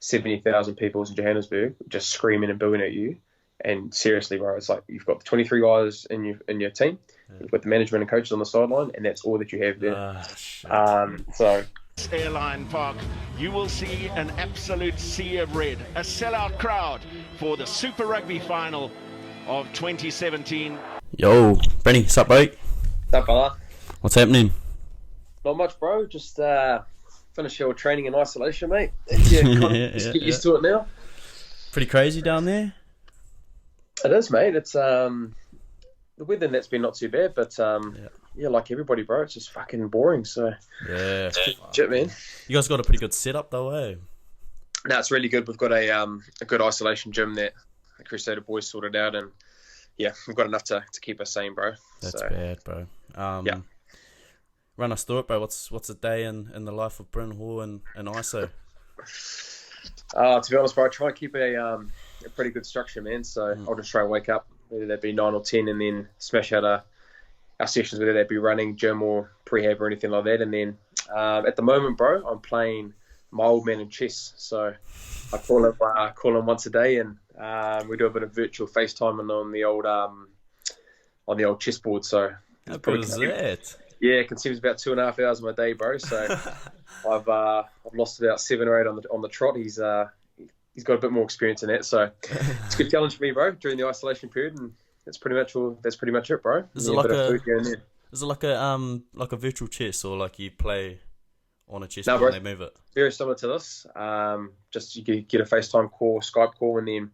70,000 people in Johannesburg just screaming and booing at you. And seriously, bro, it's like you've got 23 guys in your team, you've got the management and coaches on the sideline, and that's all that you have there. So. Airline Park, you will see an absolute sea of red, a sellout crowd for the Super Rugby final of 2017. Yo, Bryn, what's up, bro? What's up, fella? What's happening? Not much, bro. Just finish your training in isolation, mate. Just get used to it now. Pretty crazy down there. It is, mate. It's the weather, that's been not too bad, but like everybody, bro, it's just fucking boring. So yeah, shit, man. You guys got a pretty good setup, though, eh? No, it's really good. We've got a good isolation gym that the Crusader boys sorted out, and yeah, we've got enough to keep us sane, bro. That's bad, bro. Run us through it, bro. What's a day in the life of Bryn Hall and ISO? To be honest, bro, I try and keep a pretty good structure, man. So I'll just try and wake up, whether that be 9 or 10, and then smash out our sessions, whether that be running, gym, or prehab or anything like that. And then at the moment, bro, I'm playing my old man in chess. So I call him once a day, and we do a bit of virtual FaceTiming on the old chessboard. So how good is that? Yeah, it consumes about 2.5 hours of my day, bro. So I've lost about 7 or 8 on the trot. He's got a bit more experience in that, so it's a good challenge for me, bro, during the isolation period, and that's pretty much it, bro. Is it like a virtual chess, or like you play on a chessboard and they move it? Very similar to this. Just you get a FaceTime call, Skype call, and then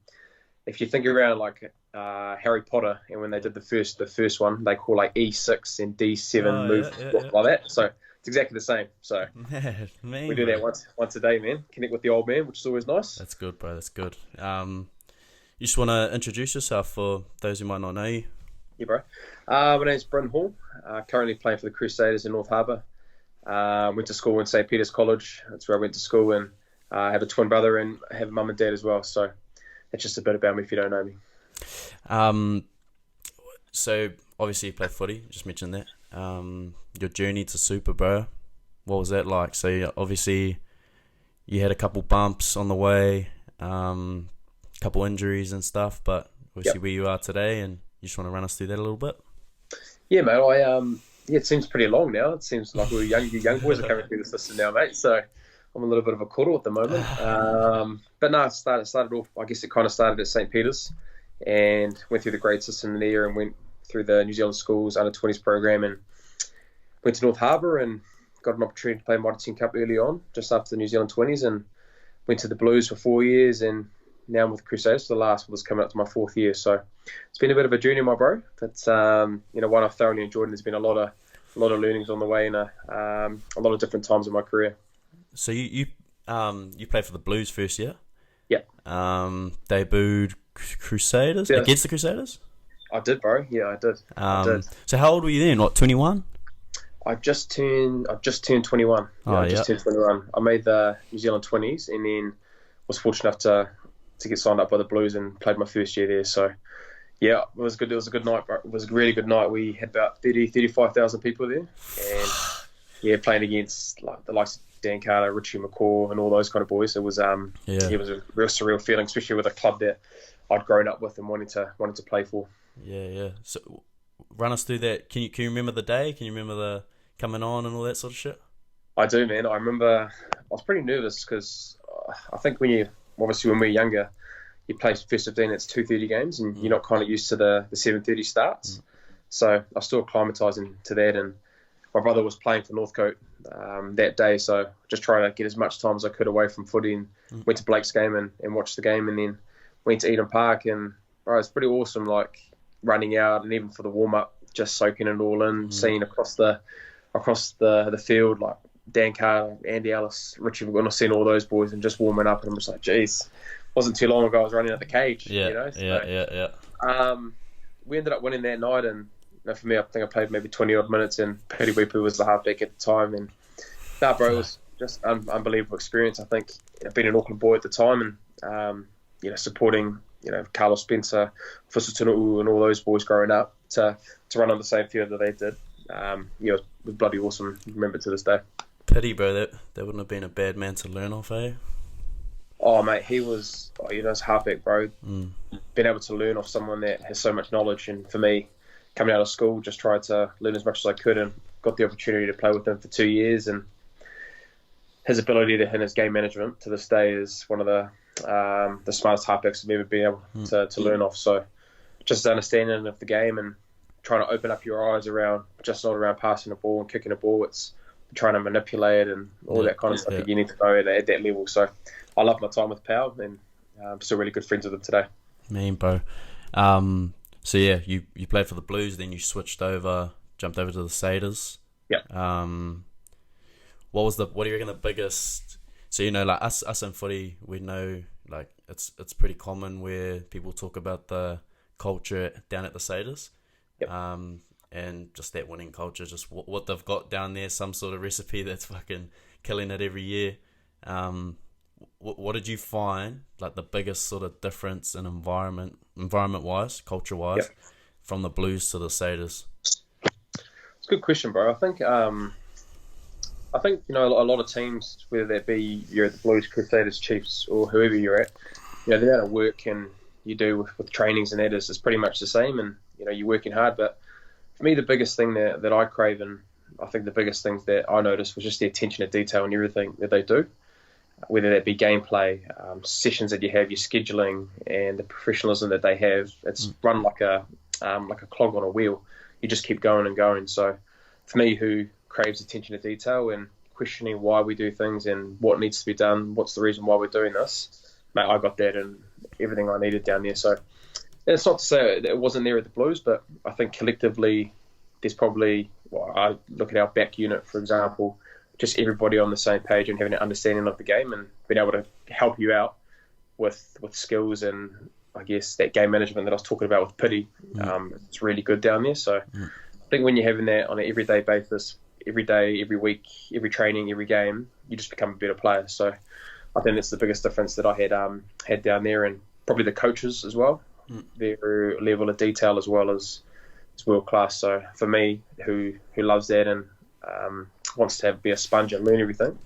if you think around like Harry Potter, and when they did the first one, they call like E6 and D7 like that. So it's exactly the same. So we do that once a day, man. Connect with the old man, which is always nice. That's good, bro. That's good. You just want to introduce yourself for those who might not know you? Yeah, bro. My name's Bryn Hall. Currently playing for the Crusaders in North Harbour. Went to school in St. Peter's College. That's where I went to school, and I have a twin brother and I have a mum and dad as well. So that's just a bit about me if you don't know me. So obviously you play footy. You just mentioned that. Your journey to Super, bro. What was that like? So obviously you had a couple bumps on the way, couple injuries and stuff, but obviously where you are today, and you just want to run us through that a little bit. Yeah, mate. It seems pretty long now. It seems like we're young boys are coming through the system now, mate. So I'm a little bit of a cuddle at the moment. But no, it started off. I guess it kind of started at St. Peter's, and went through the grade system there, and went through the New Zealand Schools under-20s program, and went to North Harbour and got an opportunity to play Mitre 10 Cup early on, just after the New Zealand 20s, and went to the Blues for 4 years, and now I'm with the Crusaders for the last, was coming up to my 4th year. So it's been a bit of a journey, my bro. That's one I've thoroughly enjoyed, and there's been a lot of learnings on the way, and a lot of different times in my career. So you played for the Blues first year? Yeah. They booed Crusaders against the Crusaders? I did, bro. Yeah, I did. I did. So how old were you then? What, 21? I just turned 21. I just turned 21. I made the New Zealand 20s, and then was fortunate enough to get signed up by the Blues and played my first year there. So yeah, it was good. It was a good night, bro. It was a really good night. We had about 35,000 people there, and playing against like the likes of Dan Carter, Richie McCaw, and all those kind of boys. It was it was a real surreal feeling, especially with a club that I'd grown up with and wanted to play for. Yeah. So run us through that. Can you remember the day? Can you remember the coming on and all that sort of shit? I do, man. I remember I was pretty nervous because I think when we're younger, you play first 15, it's 2:30 games, and you're not kind of used to the 7:30 starts. So I was still acclimatising to that, and my brother was playing for Northcote that day, so just trying to get as much time as I could away from footy, and went to Blake's game and watched the game, and then went to Eden Park, and bro, it's pretty awesome, like running out, and even for the warm-up, just soaking it all in, seeing across the field, like Dan Carter, Andy Ellis, Richie McGuinness, seeing all those boys and just warming up, and I'm just like, geez, wasn't too long ago I was running at the cage. We ended up winning that night, and for me, I think I played maybe 20 odd minutes, and Paddy Weepu was the halfback at the time, and it was just unbelievable experience. I think being an Auckland boy at the time, and supporting Carlos Spencer, Fusutunu'u, and all those boys growing up to run on the same field that they did. It was bloody awesome. Remember to this day. Pity, bro. That wouldn't have been a bad man to learn off, eh? Oh, mate, he was, it's halfback, bro. Being able to learn off someone that has so much knowledge, and for me, coming out of school, just tried to learn as much as I could, and got the opportunity to play with him for 2 years. And his ability and his game management to this day is one of the smartest halfbacks I've ever been able to learn off. So just understanding of the game and trying to open up your eyes around, just not around passing the ball and kicking the ball. It's trying to manipulate and all that kind of stuff that you need to know at that level. So I love my time with Powell, and I'm still really good friends with him today. Mean, bro. So yeah, you played for the Blues, then you jumped over to the Crusaders. Yeah. What do you reckon the biggest? So like us in footy, we know like it's pretty common where people talk about the culture down at the Crusaders. Yep. And just that winning culture, just what they've got down there, some sort of recipe that's fucking killing it every year. What did you find like the biggest sort of difference in environment wise, culture wise, from the Blues to the Crusaders? It's a good question, bro. I think a lot of teams, whether that be you're at the Blues, Crusaders, Chiefs, or whoever you're at, the amount of work and you do with trainings and that is pretty much the same, and you're working hard. But for me, the biggest thing that I crave, and I think the biggest things that I noticed, was just the attention to detail in everything that they do, whether that be gameplay, sessions that you have, your scheduling, and the professionalism that they have. It's run like a clog on a wheel. You just keep going and going. So for me, who craves attention to detail and questioning why we do things and what needs to be done, what's the reason why we're doing this, mate, I got that and everything I needed down there. So it's not to say it wasn't there at the Blues, but I think collectively there's probably, I look at our back unit, for example, just everybody on the same page and having an understanding of the game and being able to help you out with skills and I guess that game management that I was talking about with Pity. It's really good down there. So I think when you're having that on an everyday basis, every day, every week, every training, every game, you just become a better player. So I think that's the biggest difference that I had down there, and probably the coaches as well. Their level of detail as well as world class. So for me, who loves that and wants to be a sponge and learn everything,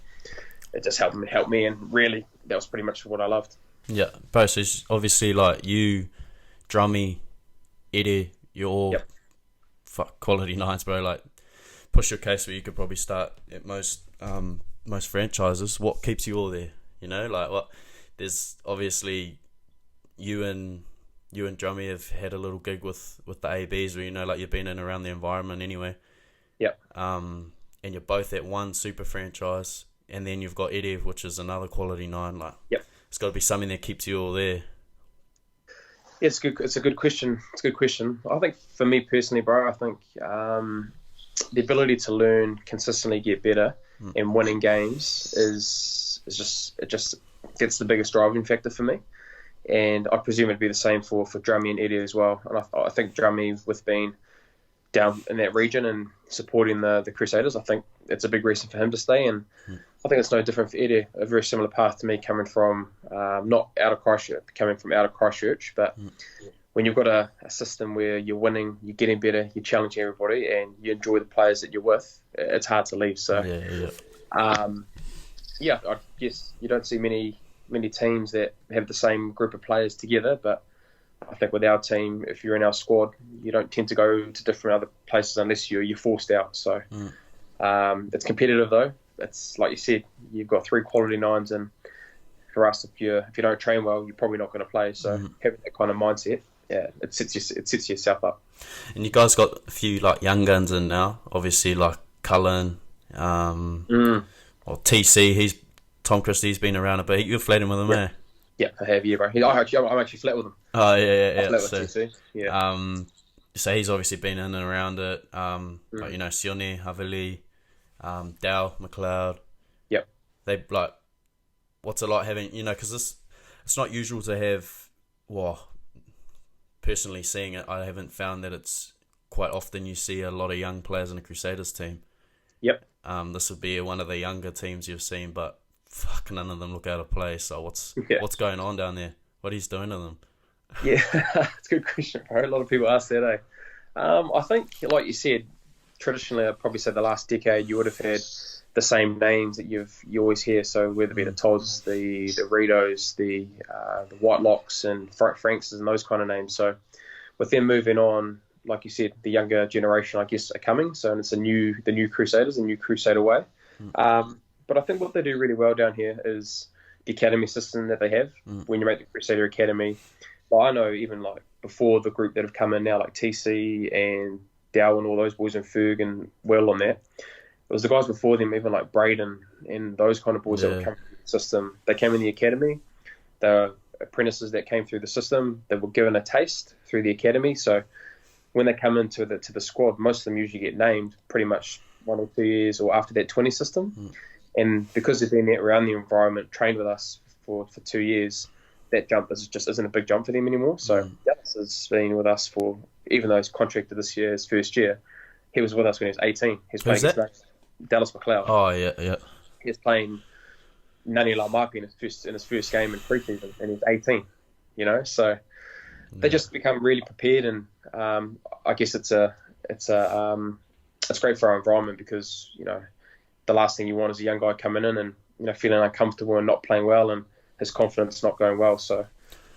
it just helped me, and really that was pretty much what I loved. Yeah, bro. So it's obviously like you, Drummy, Eddie, you're all quality nines, bro. Like push your case where you could probably start at most franchises. What keeps you all there? Like what? There's obviously you and Drummy have had a little gig with the ABs where like you've been in around the environment anyway. Yep. And you're both at one super franchise, and then you've got Eddie, which is another quality nine. Like, it's got to be something that keeps you all there. Yeah, it's good. It's a good question. I think for me personally, bro, I think the ability to learn, consistently get better, and winning games is that's the biggest driving factor for me. And I presume it'd be the same for Drummy and Eddie as well. And I think Drummy, with being down in that region and supporting the Crusaders, I think it's a big reason for him to stay. And I think it's no different for Eddie. A very similar path to me, coming from not out of Christchurch, but when you've got a system where you're winning, you're getting better, you're challenging everybody, and you enjoy the players that you're with, it's hard to leave. So, I guess you don't see many teams that have the same group of players together, but I think with our team, if you're in our squad, you don't tend to go to different other places unless you're forced out. So it's competitive though. It's like you said, you've got 3 quality nines, and for us, if you don't train well, you're probably not going to play. So having that kind of mindset, it sets yourself up. And you guys got a few like young guns in now, obviously like Cullen, or TC. Tom Christie's been around a bit. You're flatting with him, eh? Yeah, I have, bro. I'm actually flat with him. Oh, yeah. I'm flat with TC. Yeah. So he's obviously been in and around it. Like, Sione, Havili, Dow, McLeod. Yep. They like, what's it like having, because it's not usual to have, personally seeing it, I haven't found that it's quite often you see a lot of young players in a Crusaders team. Yep. This would be one of the younger teams you've seen, but fuck, none of them look out of place. So what's going on down there? What he's doing to them? Yeah, it's a good question, bro. A lot of people ask that, eh? I think, like you said, traditionally, I'd probably say the last decade, you would have had the same names that you always hear. So whether it be the Tods, the Ritos, the Whitelocks and Franks and those kind of names. So with them moving on, like you said, the younger generation, I guess, are coming. So and it's the new Crusaders, the new Crusader way. But I think what they do really well down here is the academy system that they have. When you make the Crusader Academy, well, I know even like before the group that have come in now, like TC and Dow and all those boys and Ferg and Will on that, it was the guys before them, even like Braden and those kind of boys that would come through the system. They came in the academy. They were apprentices that came through the system. They were given a taste through the academy. So when they come into the squad, most of them usually get named pretty much 1 or 2 years or after that 20 system. And because they've been around the environment, trained with us for 2 years, that jump just isn't a big jump for them anymore. So Dallas has been with us for, even though he's contracted this year, his first year, he was with us when he was 18. He was playing against Dallas McLeod. Oh, yeah. He was playing Nani Laumapi in his first game in preseason, and he's 18. You know, so they just become really prepared, and I guess it's great for our environment because the last thing you want is a young guy coming in and feeling uncomfortable and not playing well and his confidence not going well. So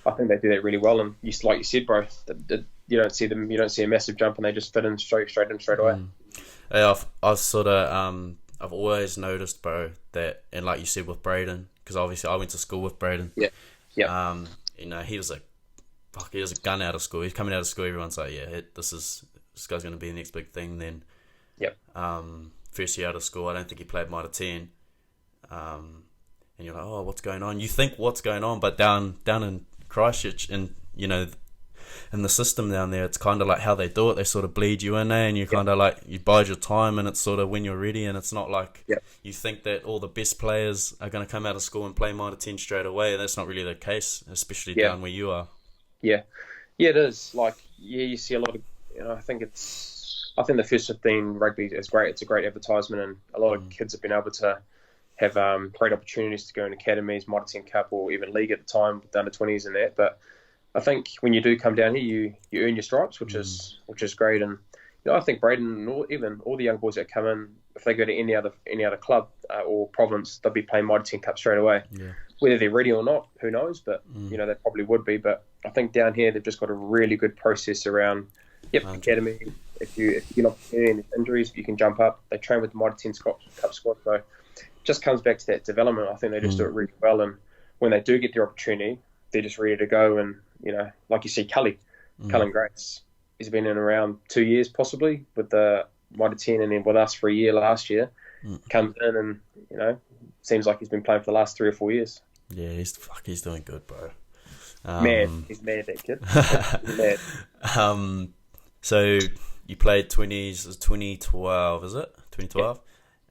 I think they do that really well. And like you said, bro, you don't see a massive jump and they just fit in straight away. Yeah, I've always noticed, bro, that, and like you said with Braden, because obviously I went to school with Braden. Yeah. He was a gun out of school. He's coming out of school. Everyone's like, yeah, this guy's going to be the next big thing. Then, first year out of school, I don't think he played Mitre 10. And you're like, oh, what's going on? You think what's going on, but down in Christchurch, and in the system down there, it's kind of like how they do it. They sort of bleed you in there, and you kind of like, you bide your time, and it's sort of when you're ready, and it's not like you think that all the best players are going to come out of school and play Mitre 10 straight away. That's not really the case, especially down where you are. Yeah, it is. Like, you see a lot of, I think the first 15 rugby is great. It's a great advertisement, and a lot of kids have been able to have great opportunities to go in academies, Mitre 10 Cup, or even league at the time with the under 20s and that. But I think when you do come down here, you earn your stripes, which is great. And I think Braden, or even all the young boys that come in, if they go to any other club or province, they'll be playing Mitre 10 Cup straight away. Yeah. Whether they're ready or not, who knows? But they probably would be. But I think down here they've just got a really good process around academy. If you're not preparing injuries, you can jump up. They train with the Mitre 10 Cup squad, so it just comes back to that development. I think they just do it really well, and when they do get their opportunity, they're just ready to go. And like you see, Cullen Grace, he's been in around 2 years possibly with the Mitre 10, and then with us for a year last year. Comes in and seems like he's been playing for the last 3 or 4 years. Yeah, he's doing good, bro. He's mad, that kid. He's mad. So you played 20s, 2012, is it? 2012?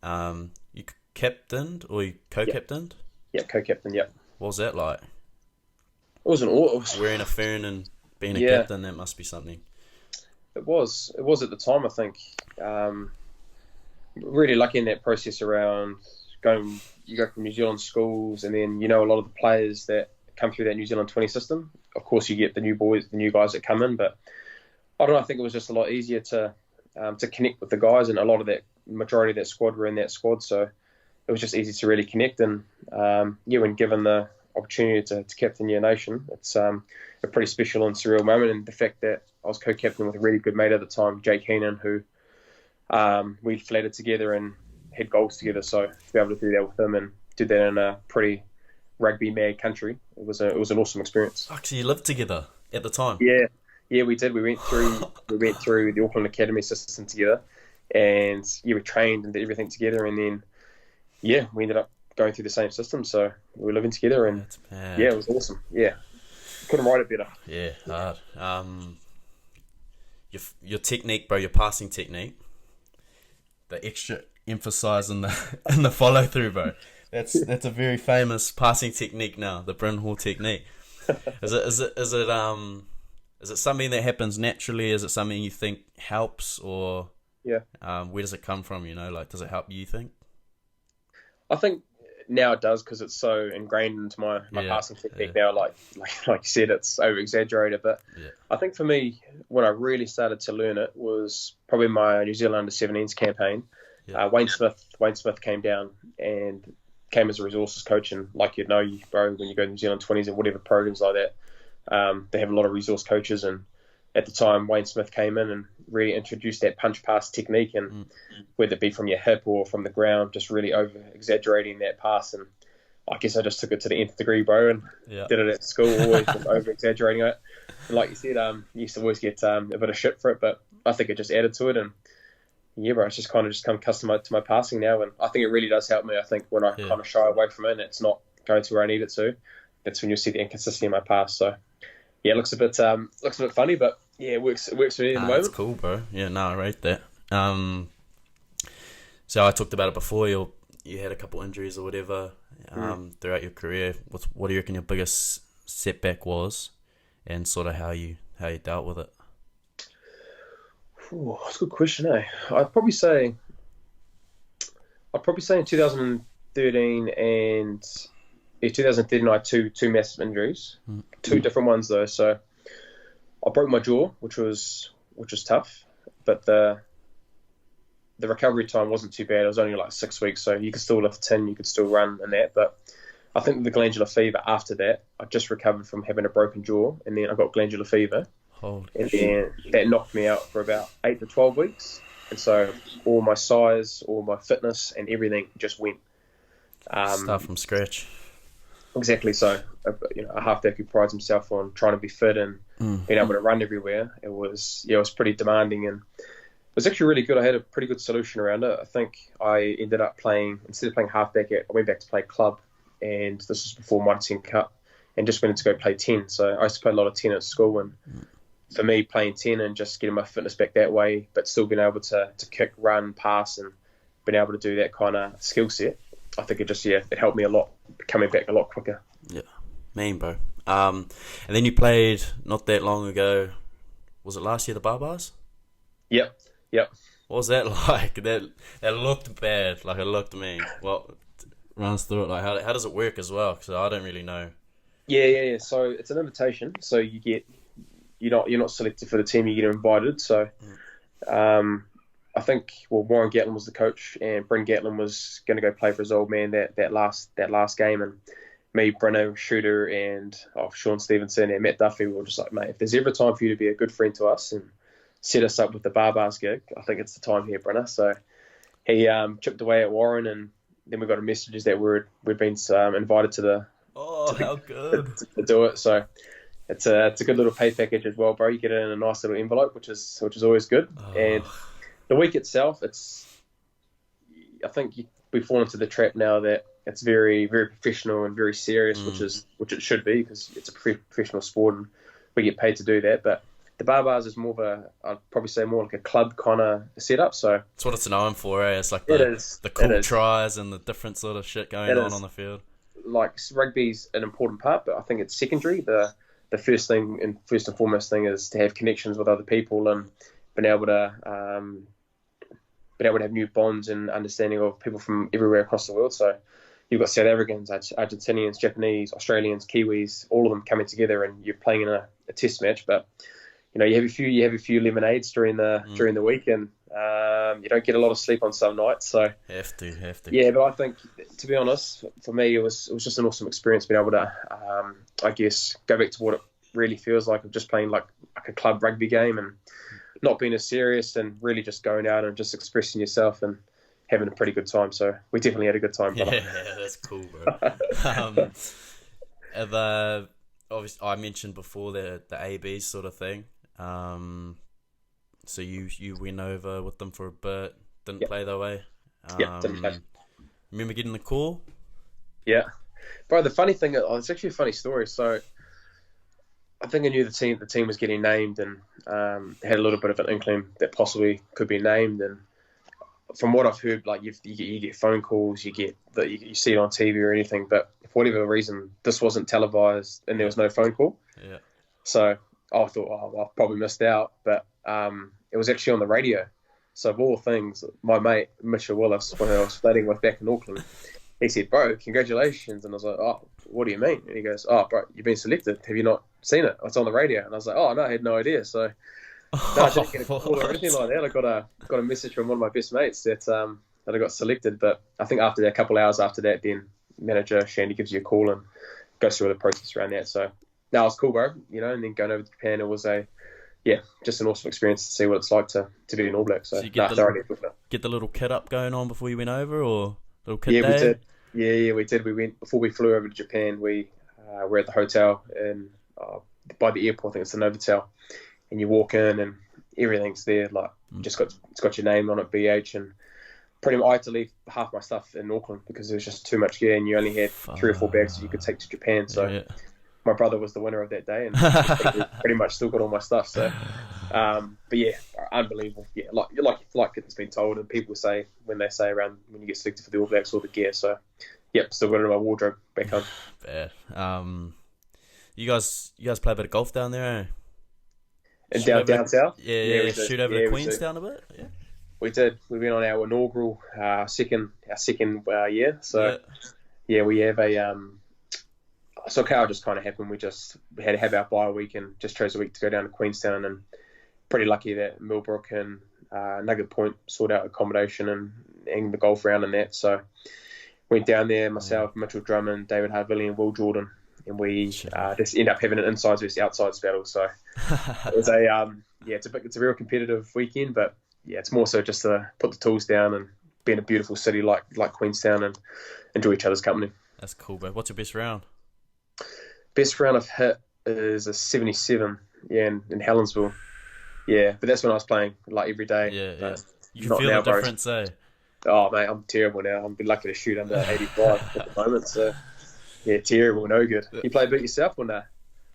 Yeah. You captained or you co-captained? Yeah, co-captained, yeah. What was that like? It wasn't awful. Wearing a fern and being a captain, that must be something. It was at the time, I think. Really lucky in that process around you go from New Zealand schools, and then a lot of the players that come through that New Zealand 20 system. Of course, you get the new guys that come in, but I don't know. I think it was just a lot easier to connect with the guys, and a lot of that majority of that squad were in that squad, so it was just easy to really connect. And when given the opportunity to captain your nation, it's a pretty special and surreal moment. And the fact that I was co-captain with a really good mate at the time, Jake Heenan, who we flatted together and had goals together. So to be able to do that with him and do that in a pretty rugby mad country, it was an awesome experience. Fuck, so you lived together at the time? Yeah, we did. We went through the Auckland Academy system together, and we trained and did everything together, and then we ended up going through the same system, so we were living together, and it was awesome. Yeah, couldn't write it better. Yeah, hard. Your technique, bro, your passing technique, the extra emphasis in the follow through, bro. That's a very famous passing technique now, the Bryn Hall technique. Is it something that happens naturally? Is it something you think helps, or where does it come from? Does it help you think? I think now it does, because it's so ingrained into my passing technique now. Like you said, it's over exaggerated, but I think for me, when I really started to learn it was probably my New Zealand under 17s campaign, Yeah. Wayne Smith came down and came as a resources coach, and like bro, when you go to New Zealand U20s and whatever programs like that, they have a lot of resource coaches. And at the time, Wayne Smith came in and really introduced that punch pass technique, and whether it be from your hip or from the ground, just really over exaggerating that pass. And I guess I just took it to the nth degree, bro, and did it at school, always just over exaggerating it. And like you said, you used to always get a bit of shit for it, but I think it just added to it. And yeah, bro, it's just kind of come custom to my passing now, and I think it really does help me. I think when I kind of shy away from it, and it's not going to where I need it to, that's when you'll see the inconsistency in my pass. So yeah, it looks a bit funny, but yeah, it works for me at the moment. That's cool, bro. Yeah, no, I rate that. So I talked about it before. You had a couple injuries or whatever throughout your career. What do you reckon your biggest setback was, and sort of how you dealt with it? Ooh, that's a good question, eh? I'd probably say in 2013 and 2013 I had two massive injuries, two different ones though. So I broke my jaw, which was tough, but the recovery time wasn't too bad. It was only like 6 weeks, so you could still lift 10, you could still run and that. But I think the glandular fever after that, I just recovered from having a broken jaw, and then I got glandular fever. And then that knocked me out for about 8 to 12 weeks. And so all my size, all my fitness and everything just went. Start from scratch. Exactly. So, a halfback who prides himself on trying to be fit and being able to run everywhere, it was pretty demanding, and it was actually really good. I had a pretty good solution around it. I think I ended up playing, instead of playing halfback, I went back to play club, and this was before Mitre 10 Cup, and just went to go play 10. So I used to play a lot of 10 at school, and for me, playing 10 and just getting my fitness back that way, but still being able to kick, run, pass, and being able to do that kind of skill set, I think it helped me a lot, coming back a lot quicker. Yeah, mean, bro. And then you played not that long ago. Was it last year, the Barbarians? Yep. What was that like? That looked bad. Like, it looked mean. What runs through it? Like, how does it work as well? Because I don't really know. Yeah. So it's an invitation. So you're not selected for the team. You get invited. So, I think Warren Gatlin was the coach, and Bryn was going to go play for his old man that last game, and me, Bryn, Shooter, and Sean Stevenson and Matt Duffy were just like, mate, if there's ever time for you to be a good friend to us and set us up with the Barbars gig, I think it's the time here, Bryn. So he chipped away at Warren, and then we got a message that we'd been invited to to do it. So it's a good little pay package as well, bro. You get it in a nice little envelope, which is always good. And the week itself, I think we fall into the trap now that it's very, very professional and very serious, which it should be, because it's a professional sport and we get paid to do that. But the Barbars is I'd probably say more like a club kind of setup. So it's what it's known for, eh? It's like the cool tries and the different sort of shit going on the field. Like, rugby's an important part, but I think it's secondary. The first and foremost thing is to have connections with other people and being able to have new bonds and understanding of people from everywhere across the world. So you've got South Africans, Argentinians, Japanese, Australians, Kiwis, all of them coming together, and you're playing in a test match. But you have a few lemonades during the week, and you don't get a lot of sleep on some nights. So have to. Yeah, but I think, to be honest, for me it was just an awesome experience being able to I guess go back to what it really feels like of just playing like a club rugby game and not being as serious, and really just going out and just expressing yourself and having a pretty good time. So we definitely had a good time. Yeah, that's cool, bro. Obviously, I mentioned before the ABs sort of thing. So you went over with them for a bit, didn't play that way. Didn't play. Remember getting the call? Yeah, bro. The funny thing, it's actually a funny story. So I think I knew the team was getting named, and had a little bit of an inkling that possibly could be named. And from what I've heard, like you get phone calls, you see it on TV or anything, but for whatever reason, this wasn't televised and there was no phone call. Yeah. So I thought, I probably missed out, but it was actually on the radio. So of all things, my mate Mitchell Willis, when I was studying with back in Auckland, he said, "Bro, congratulations." And I was like, "Oh, what do you mean?" And he goes, "Oh, bro, you've been selected. Have you not seen it? It's on the radio." And I was like, "Oh, no, I had no idea." So no, I didn't get a call or anything like that. I got a message from one of my best mates that I got selected. But I think after that, a couple of hours after that, then manager Shandy gives you a call and goes through all the process around that. So that was cool, bro. And then going over to Japan, it was just an awesome experience to see what it's like to be an All Black. So, you get the little kit up going on before you went over, or little kit day? We did. Yeah, we did. We went before we flew over to Japan. We were at the hotel and by the airport. I think it's the Novotel, and you walk in and everything's there. Like it's got your name on it, BH, and pretty much I had to leave half my stuff in Auckland because there was just too much gear, and you only had 3 or 4 bags that you could take to Japan. So my brother was the winner of that day, and pretty much still got all my stuff. So, but yeah, unbelievable. Yeah, like it's been told, and people say when they say around when you get selected for the All Blacks, all the gear. So, yep, still got it in my wardrobe back home. Fair. You guys play a bit of golf down there, eh? And down south? Yeah, shoot over to Queenstown a bit? Yeah. We did. We went on our inaugural second year. So, we have a... So Carl just kind of happened. We had to have our bye week and just chose a week to go down to Queenstown, and pretty lucky that Millbrook and Nugget Point sort out accommodation and the golf round and that. So went down there, myself, Mitchell Drummond, David Harvilli and Will Jordan, and we just end up having an insides versus outsides battle. So it was it's a real competitive weekend, but yeah, it's more so just to put the tools down and be in a beautiful city like Queenstown and enjoy each other's company. That's cool, bro. What's your best round? Best round I've hit is a 77, in Helensville. Yeah, but that's when I was playing like every day. Yeah. You can feel the difference, eh? Oh, mate, I'm terrible now. I'm lucky to shoot under 85 at the moment, so yeah, terrible, no good. You play a bit yourself or nah?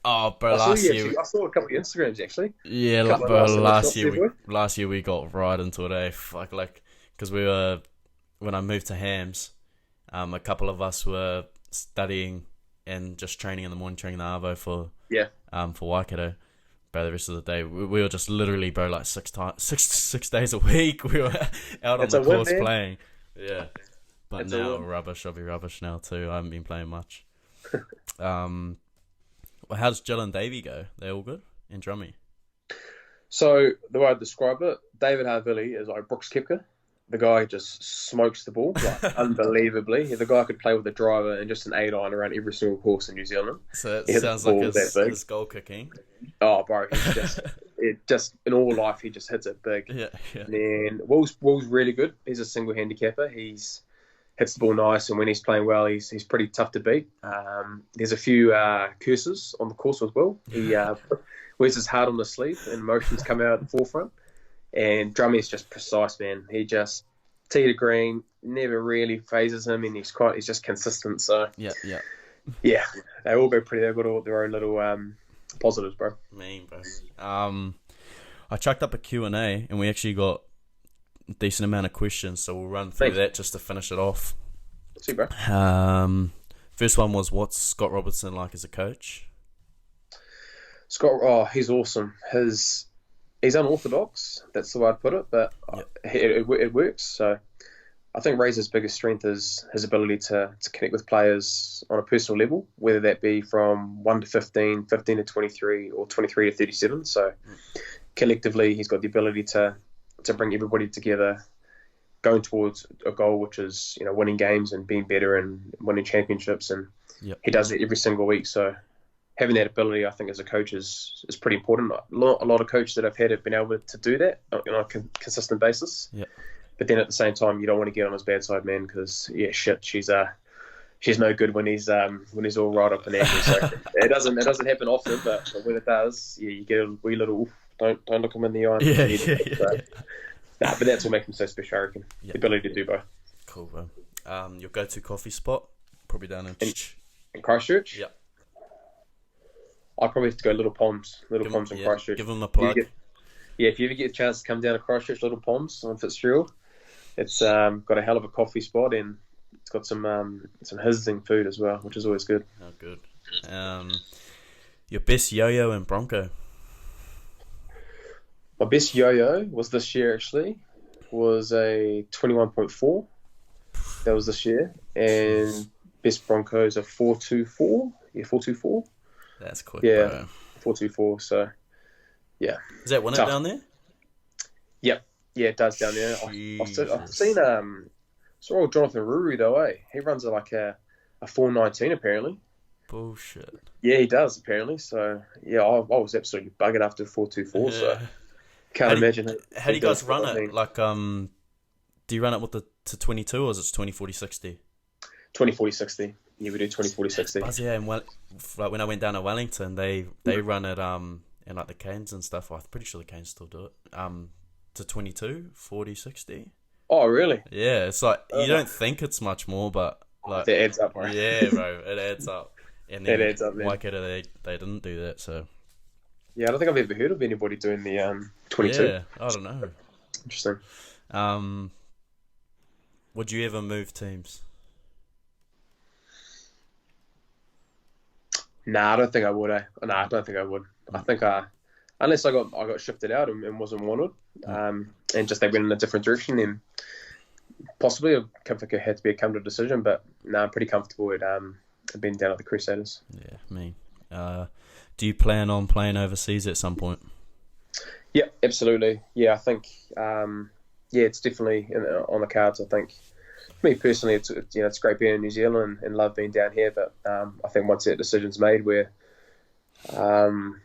Oh, bro, I saw a couple of Instagrams, actually. Yeah, bro, last year we got right into it, eh? Fuck, because when I moved to Hams, a couple of us were studying and just training in the morning, training the Arvo for Waikato. Bro, the rest of the day we were just literally, bro, like 6 days a week we were out on the course playing. Yeah, but now rubbish. I'll be rubbish now too. I haven't been playing much. Well, how does Jill and Davey go? They all good in Drummy? So the way I describe it, David Harvilli is like Brooks Koepka. The guy just smokes the ball unbelievably. The guy could play with a driver and just an 8-iron around every single course in New Zealand. So it sounds like his goal kicking. Oh, bro, he's just in all life he just hits it big. Yeah. And then Will's really good. He's a single handicapper. He's hits the ball nice, and when he's playing well, he's pretty tough to beat. There's a few curses on the course with Will. He wears his heart on the sleeve, and emotions come out at the forefront. And Drummy is just precise, man. He just tee to green, never really phases him, and he's just consistent. So yeah, they all go pretty. They've got all their own little positives, bro. Mean, bro. I chucked up a Q&A, and we actually got a decent amount of questions, so we'll run through that just to finish it off. See, bro. First one was, what's Scott Robertson like as a coach? Scott, he's awesome. He's unorthodox, that's the way I'd put it, but it works. So I think Razor's biggest strength is his ability to connect with players on a personal level, whether that be from 1 to 15, 15 to 23, or 23 to 37. So collectively, he's got the ability to bring everybody together, going towards a goal, which is winning games and being better and winning championships. And he does it every single week. So having that ability, I think, as a coach is pretty important. A lot of coaches that I've had have been able to do that on a consistent basis. Yeah. But then at the same time, you don't want to get on his bad side, man, because she's no good when he's all right up and angry. So it doesn't happen often, but when it does, you get a wee little don't look him in the eye. But that's what makes him so special, I reckon. The ability to do both. Cool, bro. Your go-to coffee spot, probably down in Christchurch. Yeah. I'd probably have to go Little Palms in Christchurch. Give them a plug. If you ever get a chance to come down to Christchurch, Little Palms on Fitzgerald, it's got a hell of a coffee spot, and it's got some sizzling food as well, which is always good. Oh, good. Your best yo-yo and Bronco? My best yo-yo was this year, actually. Was a 21.4. That was this year. And best Bronco is a 424. Yeah, 424. That's quick, yeah, bro. 424, so, yeah. Is that Winnet down there? Yep. Yeah, it does down there. I've seen So old Jonathan Ruru though, eh? He runs like a 4:19 apparently. Bullshit. Yeah, he does apparently. So yeah, I was absolutely buggered after 4:24. So can't imagine how do you guys run it? 4:19. Like, do you run it with the to 22 or is it 20, 40, 60? 20, 40, 60. Yeah, we do 20, 40, 60. Yeah, and like when I went down to Wellington, they run it in like the Canes and stuff. I'm pretty sure the Canes still do it. To 22, 40, 60. Oh, really? Yeah, it's like you don't think it's much more, but like it adds up, bro. Yeah, bro, it adds up. And then It adds up, man. Waikato, they didn't do that, so Yeah, I don't think I've ever heard of anybody doing the 22. yeah, I don't know. Interesting. Would you ever move teams? Nah, I don't think I would. Nah, I don't think I would. I think unless I got shifted out and wasn't wanted, and just they went in a different direction, then possibly I think it had to be a come to a decision. But nah, I'm pretty comfortable at being down at the Crusaders. Yeah, me. Do you plan on playing overseas at some point? Yeah, absolutely. Yeah, I think it's definitely on the cards. I think for me personally, it's great being in New Zealand and love being down here. But I think once that decision's made, where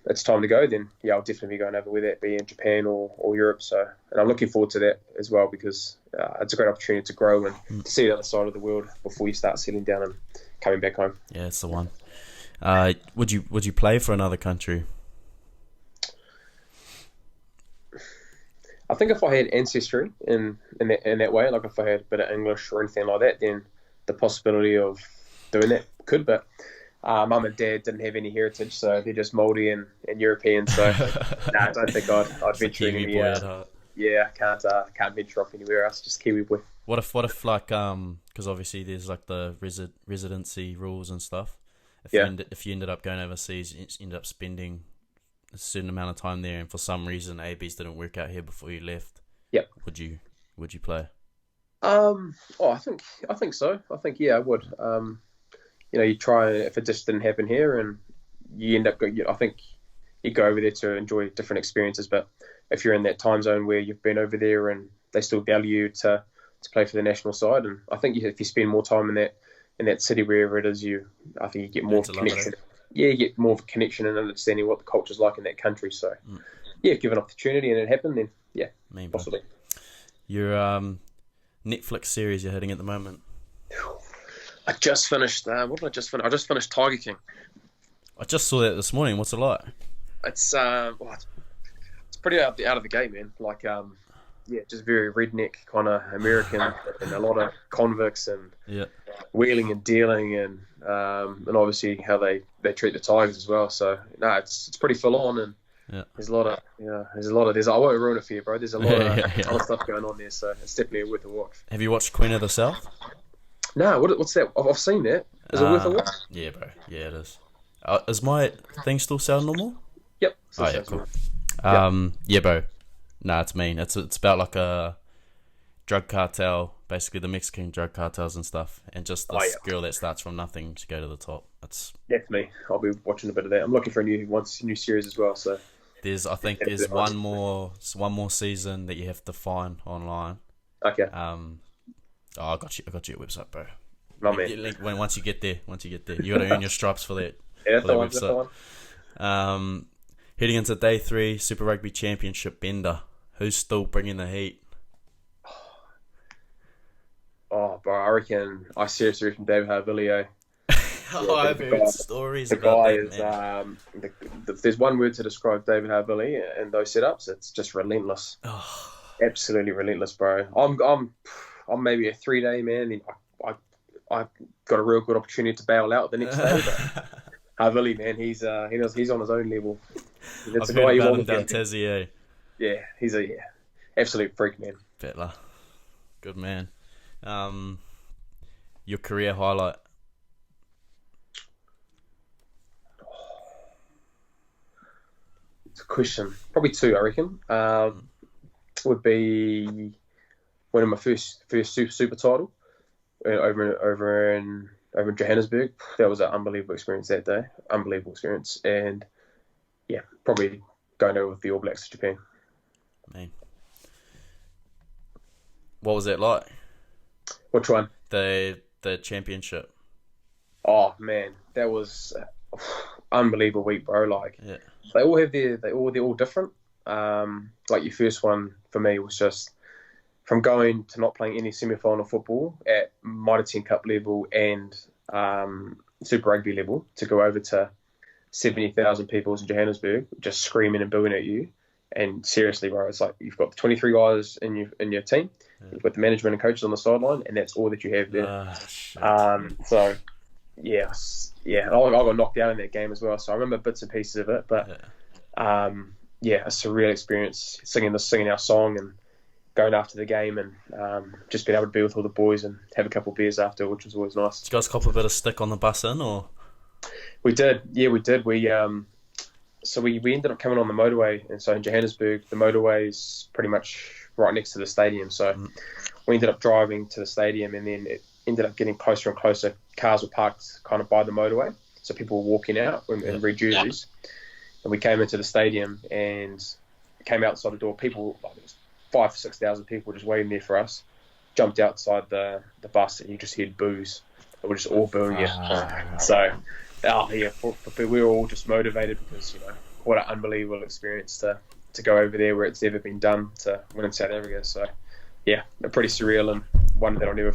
it's time to go, then yeah, I'll definitely be going over, whether it be in Japan or Europe. So, and I'm looking forward to that as well because it's a great opportunity to grow and to see the other side of the world before you start settling down and coming back home. Yeah, it's the one. Would you play for another country? I think if I had ancestry in that way, like if I had a bit of English or anything like that, then the possibility of doing that could. But mum and dad didn't have any heritage, so they're just Māori and European. So I don't think I'd venture anywhere. Yeah, can't venture off anywhere else. Just Kiwi boy. What if like because obviously there's like the residency rules and stuff. If you ended up going overseas, you ended up spending a certain amount of time there, and for some reason ABs didn't work out here before you left. Yep. Would you play? I think so. I think I would. You try if it just didn't happen here, and you end up. I think you go over there to enjoy different experiences. But if you're in that time zone where you've been over there and they still value you to play for the national side, and I think if you spend more time in that city, wherever it is, I think you get more connection. Yeah, you get more of a connection and understanding what the culture's like in that country. So, give an opportunity and it happened, then possibly. Your Netflix series you're hitting at the moment? I just finished. What did I just finish? I just finished Tiger King. I just saw that this morning. What's it like? It's pretty out of the gate, man. Like just very redneck kind of American, and a lot of convicts and wheeling and dealing, and obviously how they treat the tigers as well. So no, it's pretty full on, and there's a lot of I won't ruin it for you, bro. There's a lot of stuff going on there, so it's definitely worth a watch. Have you watched Queen of the South? No, what's that? I've seen that. Is it worth a watch? Yeah, bro. Yeah, it is. Is my thing still sound normal? Yep. Cool. Yeah, bro. Nah, it's mean. It's about like a drug cartel, basically the Mexican drug cartels and stuff, and just this girl that starts from nothing to go to the top. It's definitely. I'll be watching a bit of that. I'm looking for a new series as well. So there's one more season that you have to find online. Okay. I got you your website, bro. Once you get there, you got to earn your stripes for that. Yeah, that's the one. Heading into day 3, Super Rugby Championship bender. Who's still bringing the heat? Oh, bro, I reckon I seriously reckon David Havili. I've heard stories about that. The guy is, if there's one word to describe David Havili and those setups, it's just relentless. Absolutely relentless, bro. I'm maybe a 3-day man, and I got a real good opportunity to bail out the next day. But Havili, man, he's on his own level. That's I've heard about him down Tassie, eh? Yeah, he's a absolute freak, man. Fetler. Good man. Your career highlight? It's a question. Probably 2, I reckon. Would be winning my first super title over in Johannesburg. That was an unbelievable experience that day. Unbelievable experience. And probably going over with the All Blacks to Japan. Man. What was that like? It Which one? The championship. Oh man, that was unbelievable week, bro. Like Yeah. they're all different. Like your first one for me was just from going to not playing any semi-final football at Mitre 10 Cup level and Super Rugby level to go over to 70,000 people in Johannesburg just screaming and booing at you. And seriously, bro, it's like you've got 23 guys in your team, you've got the management and coaches on the sideline, and that's all that you have there. So yeah, I got knocked down in that game as well. So I remember bits and pieces of it, but a surreal experience singing our song and going after the game and just being able to be with all the boys and have a couple of beers after, which was always nice. Did you guys cop a bit of stick on the bus in, or? We did. So we ended up coming on the motorway, and so in Johannesburg, the motorway is pretty much right next to the stadium. So we ended up driving to the stadium, and then it ended up getting closer and closer. Cars were parked kind of by the motorway, so people were walking out in red jerseys. And we came into the stadium and came outside the door. People, like, there was 5,000 to 6,000 people just waiting there for us. Jumped outside the bus, and you just heard boos. They were just all booing you. We were all just motivated because, you know, what an unbelievable experience to go over there where it's never been done to win in South Africa. So, yeah, pretty surreal and one that I'll never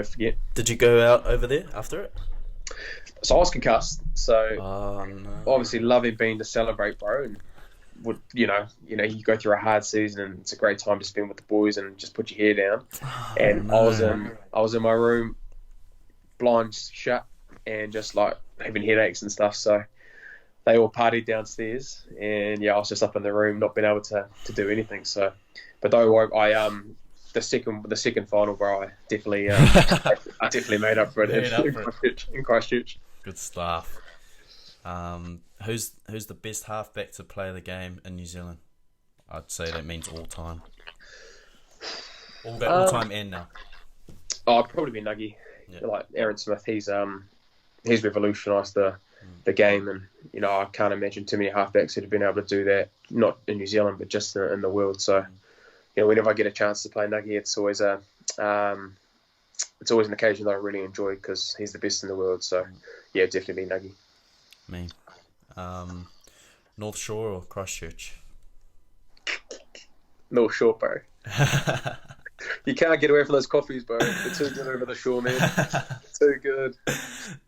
forget. Did you go out over there after it? So I was concussed. So obviously loving being to celebrate, bro, and would you go through a hard season and it's a great time to spend with the boys and just put your hair down. I was in my room, blinds shut, and just like having headaches and stuff. So they all partied downstairs, and I was just up in the room, not being able to do anything. So, but don't worry, the second final, bro, I definitely made up for it in Christchurch. Good stuff. Who's the best halfback to play the game in New Zealand? I'd say that means all time. All time and now. Oh, I'd probably be Nuggy. Yeah. Like Aaron Smith, he's revolutionised the game, and you know I can't imagine too many halfbacks that have been able to do that, not in New Zealand but just in the world. So, you know, whenever I get a chance to play Nuggy, it's always an occasion that I really enjoy because he's the best in the world. So, yeah, definitely Nuggy. Me, North Shore or Christchurch? North Shore, bro. You can't get away from those coffees, bro. They're too good over the shore, man. Too good.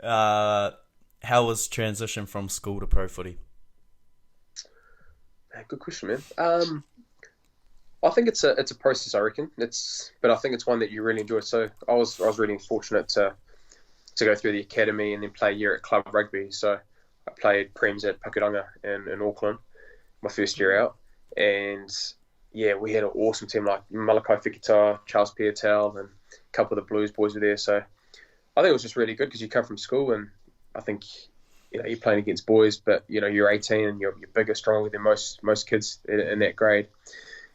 How was transition from school to pro footy? Good question, man. I think it's a process. I reckon but I think it's one that you really enjoy. So I was really fortunate to go through the academy and then play a year at club rugby. So I played prems at Pakiranga in Auckland, my first year out, and yeah, we had an awesome team like Malakai Fekitoa, Charles Piatel, and a couple of the Blues boys were there. So I think it was just really good because you come from school and I think, you know, you're playing against boys, but you know you're 18 and you're bigger, stronger than most kids in that grade.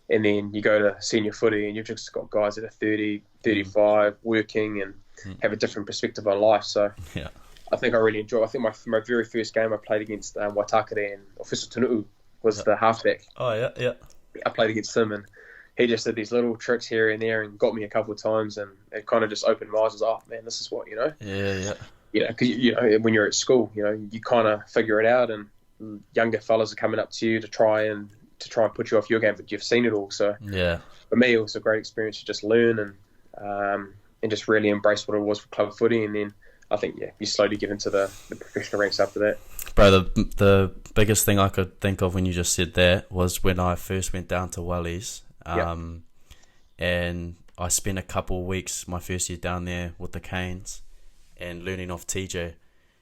And then you go to senior footy and you've just got guys that are 30, 35, working and have a different perspective on life. So yeah, I think I really enjoy. I think my very first game I played against Waitakere and Officer Tunu'u was the halfback. Oh yeah. I played against him and he just did these little tricks here and there and got me a couple of times, and it kind of just opened my eyes. I was like, oh man, this is what, you know. Yeah. You know, cause, you know, when you're at school, you know, you kind of figure it out, and younger fellas are coming up to you to try and put you off your game, but you've seen it all. So yeah, for me, it was a great experience to just learn and just really embrace what it was for club footy. And then I think, you slowly get into the professional ranks after that. Bro, the biggest thing I could think of when you just said that was when I first went down to Wally's, and I spent a couple of weeks my first year down there with the Canes and learning off TJ.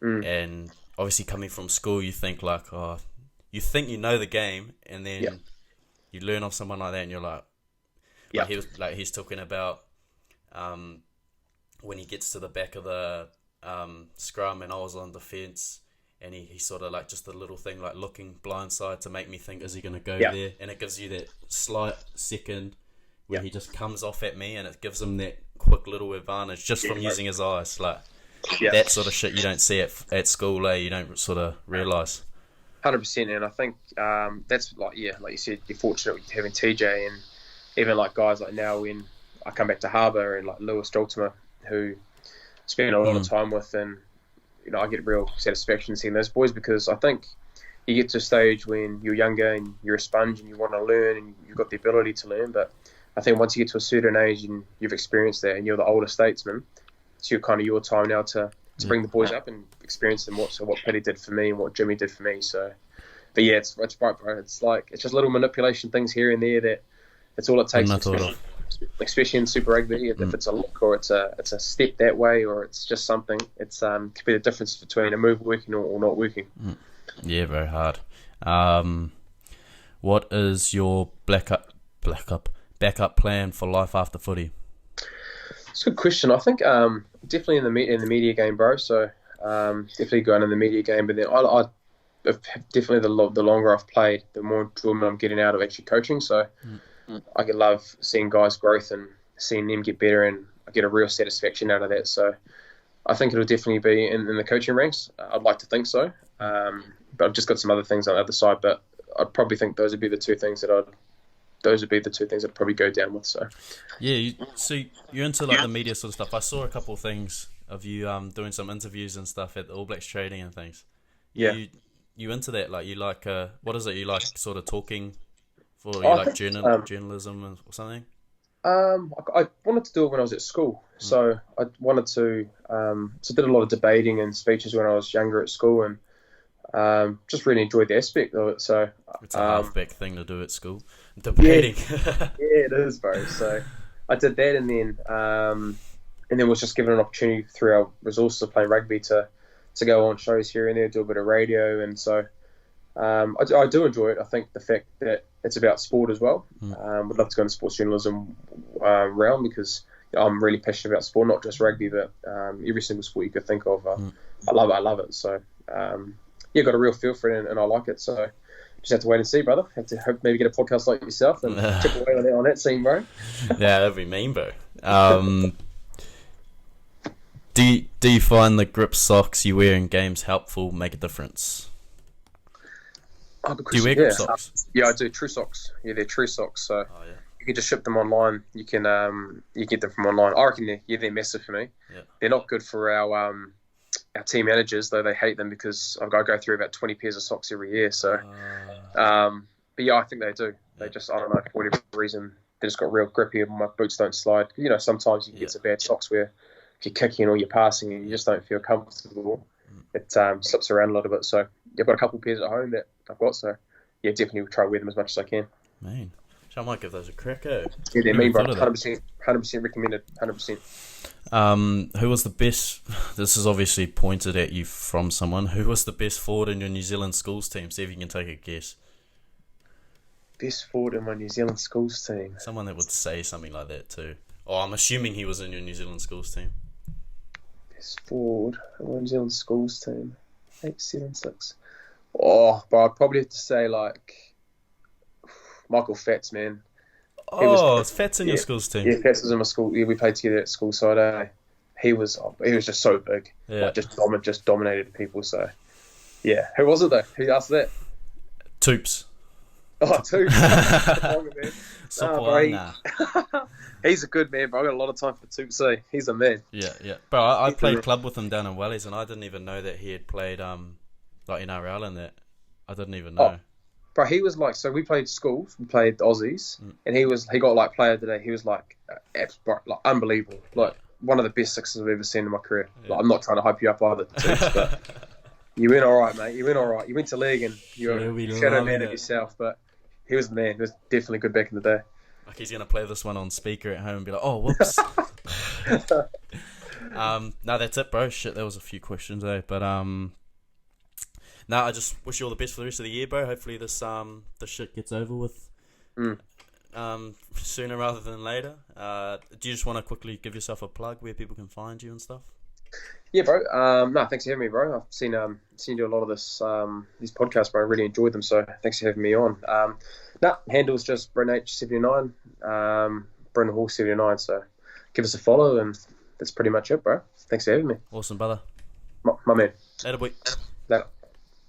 And obviously coming from school, you think like, you think you know the game, and then you learn off someone like that, and you're like, he's talking about when he gets to the back of the scrum, and I was on defence, and he sort of like just a little thing like looking blindside to make me think, is he going to go there? And it gives you that slight second where he just comes off at me, and it gives him that quick little advantage just from using his eyes. Like that sort of shit you don't see at school, you don't sort of realise. 100%, and I think that's like you said, you're fortunate having TJ, and even like guys like now when I come back to Harbour and like Lewis Joltima who spend a lot of time with, and I get real satisfaction seeing those boys, because I think you get to a stage when you're younger and you're a sponge and you want to learn and you've got the ability to learn, but I think once you get to a certain age and you've experienced that and you're the older statesman, it's your time now to bring the boys up and experience them. What Paddy did for me and what Jimmy did for me. So, but yeah, it's right, bro. It's just little manipulation things here and there that's all it takes. Especially in Super Rugby, if it's a look or it's a step that way or it's just something, it's could be the difference between a move working or not working. Yeah, very hard. What is your backup plan for life after footy? It's a good question. I think definitely in the media game, bro. So definitely going in the media game, but then I definitely the longer I've played, the more enjoyment I'm getting out of actually coaching. So I love seeing guys' growth and seeing them get better, and I get a real satisfaction out of that. So I think it'll definitely be in the coaching ranks. I'd like to think so, but I've just got some other things on the other side. But I'd probably think those would be the two things that I'd probably go down with. So yeah, you're into like the media sort of stuff. I saw a couple of things of you doing some interviews and stuff at the All Blacks trading and things. Yeah, you into that? Like you like what is it? You like sort of talking? Or you like journalism or something? I wanted to do it when I was at school. So I wanted to, did a lot of debating and speeches when I was younger at school, and just really enjoyed the aspect of it. So it's a halfback thing to do at school, debating. Yeah, it is, bro. So I did that, and then was just given an opportunity through our resources of playing rugby to go on shows here and there, do a bit of radio, and so I do enjoy it. I think the fact that it's about sport as well. Would love to go into sports journalism realm, because I'm really passionate about sport, not just rugby, but every single sport you could think of. I love it. So got a real feel for it, and I like it. So just have to wait and see, brother. Have to hope maybe get a podcast like yourself and chip away on that scene, bro. Yeah, that'd be mean, bro. Do you find the grip socks you wear in games helpful, make a difference? Do you wear grip socks? Yeah, I do. True socks. Yeah, they're true socks. So you can just ship them online. You can get them from online. I reckon they're massive for me. Yeah. They're not good for our team managers, though. They hate them because I go through about 20 pairs of socks every year. So, but yeah, I think they do. They just, I don't know, for whatever reason, they just got real grippy and my boots don't slide. Sometimes you can get some bad socks where if you're kicking or you're passing and you just don't feel comfortable, it slips around a little bit. So I've got a couple of pairs at home that I've got. So yeah, definitely try to wear them as much as I can. Man, I might give those a crack, eh? Yeah, they're mean, bro. 100% recommended. 100%. Who was the best? This is obviously pointed at you from someone. Who was the best forward in your New Zealand schools team? See if you can take a guess. Best forward in my New Zealand schools team. Someone that would say something like that too. Oh, I'm assuming he was in your New Zealand schools team. Best forward in my New Zealand schools team. 876. Oh, but I'd probably have to say like Michael Fats, man. It's Fats in your schools team. Yeah, Fats was in my school. Yeah, we played together at school side. He was just so big. Yeah. Like, just dominated people. So yeah, who was it though? Who asked that? Toops. Oh, Toops. He's a good man, bro. I got a lot of time for Toops. So he's a man. Yeah. Bro, I played club with him down in Wellies, and I didn't even know that he had played like NRL and that. I didn't even know. Bro, he was like, so we played schools, we played Aussies, and he got like player today. He was like, unbelievable, like one of the best sixes I've ever seen in my career. Yeah. Like, I'm not trying to hype you up either, but you went all right, mate. You went all right. You went to league and you're a shadow man of yourself, but he was the man. He was definitely good back in the day. Like he's gonna play this one on speaker at home and be like, oh, whoops. No, that's it, bro. Shit, that was a few questions, but no, I just wish you all the best for the rest of the year, bro. Hopefully this shit gets over with sooner rather than later. Do you just want to quickly give yourself a plug where people can find you and stuff? Yeah, bro. No, thanks for having me, bro. I've seen you do a lot of these podcasts, bro. I really enjoyed them, so thanks for having me on. Handle's just Bryn H79, Bryn Hall 79. So give us a follow, and that's pretty much it, bro. Thanks for having me. Awesome, brother. My man. Later, boy. Later.